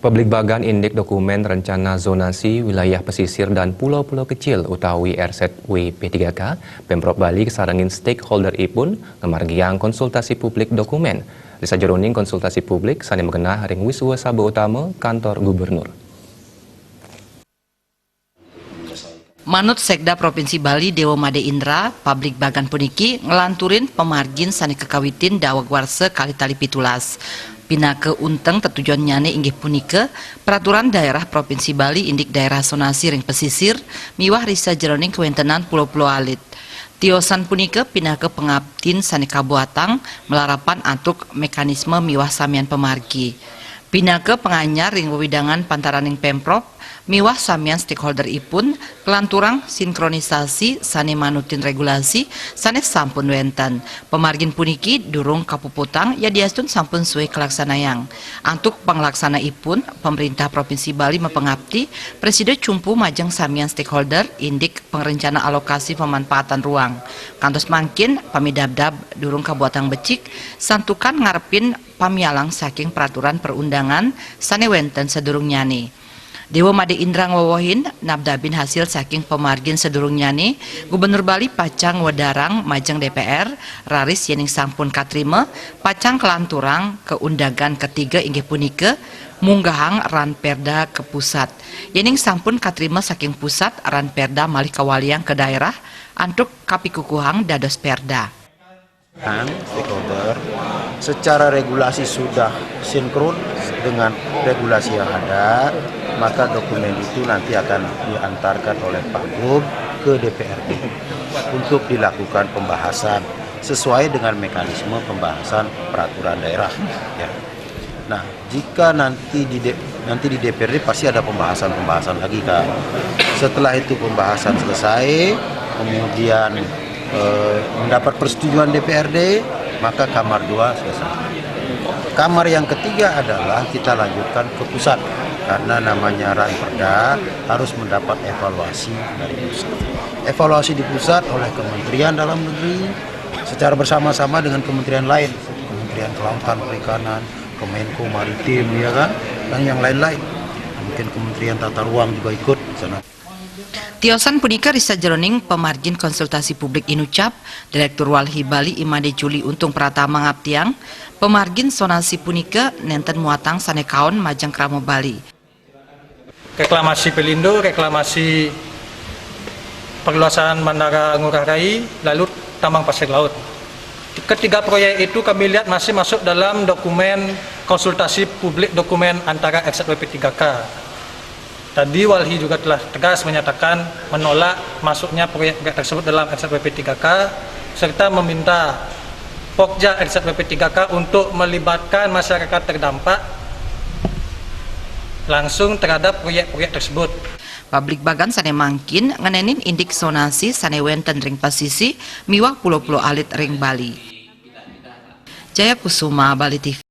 Publik Bagan Indik Dokumen Rencana Zonasi Wilayah Pesisir dan Pulau-Pulau Kecil utawi RZW P3K, Pemprov Bali kesarangin stakeholder ipun ngemargiang konsultasi publik dokumen. Lisa Jeroning konsultasi publik sani mengenah ring wiswa Sabo Utama Kantor Gubernur. Manut Sekda Provinsi Bali Dewa Made Indra, Publik Bagan puniki ngelanturin pemargin sani kekawitin dawag warse kali tali pitulas. Pinake unteng tetujuan nyane inggih punike peraturan daerah Provinsi Bali indik daerah zonasi ring pesisir miwah risa jeroning kewentenan pulau-pulau alit. Tiosan punike pinake pengabtin sani kabuatang melarapan antuk mekanisme miwah samian pemargi. Pinake penganyar ring wewidangan pantaraning Pemprov miwah samian stakeholder ipun kelanturang sinkronisasi sane manutin regulasi sanes sampun wenten pemargin puniki durung kapuputang ya diastun sampun suwe kelaksanayang antuk panglaksana ipun pemerintah Provinsi Bali mepengabdi Presiden cumpu majeng samian stakeholder indik pengerencana alokasi pemanfaatan ruang kantos mangkin pamidabdab durung kabuatang becik santukan ngarepin pamialang saking peraturan perundangan sane wenten sedurung nyane. Dewa Made Indra ngawohin nabdabin hasil saking pemargin sedurung nyane Gubernur Bali pacang wedarang majeng DPR raris yening sampun katrime pacang kelanturang keundagan ketiga inggih punike munggahang ran perda ke pusat yening sampun katrime saking pusat ran perda malih kawaliang ke daerah antuk kapikukuhang dados perda. Stakeholder secara regulasi sudah sinkron dengan regulasi yang ada, maka dokumen itu nanti akan diantarkan oleh Pak Gub ke DPRD untuk dilakukan pembahasan sesuai dengan mekanisme pembahasan peraturan daerah. Ya. Nah, jika nanti di DPRD pasti ada pembahasan lagi kan. Setelah itu pembahasan selesai, kemudian mendapat persetujuan DPRD, maka kamar 2 selesai. Kamar yang ketiga adalah kita lanjutkan ke pusat karena namanya ranperda harus mendapat evaluasi dari pusat. Evaluasi di pusat oleh Kementerian Dalam Negeri secara bersama-sama dengan kementerian lain, Kementerian Kelautan Perikanan, Kemenko Maritim, ya kan, dan yang lain-lain. Mungkin Kementerian Tata Ruang juga ikut di sana. Tiosan punika risa jeroning pemargin konsultasi publik inucap Direktur Walhi Bali Imade Juli Untung Pratama ngaptiang pemargin zonasi punika nenten muatang sanekaon majeng kramo Bali. Reklamasi Pelindo, reklamasi perluasan Bandara Ngurah Rai, lalu tambang pasir laut. Ketiga proyek itu kami lihat masih masuk dalam dokumen konsultasi publik dokumen antara RZW P3K. Tadi Walhi juga telah tegas menyatakan menolak masuknya proyek-proyek tersebut dalam RZW P3K serta meminta Pokja RZW P3K untuk melibatkan masyarakat terdampak langsung terhadap proyek-proyek tersebut. Publik Bagan sane mangkin ngenenin indik zonasi sane wenten ring pasisi miwah pulau-pulau alit ring Bali. Jaya Kusuma, Bali TV.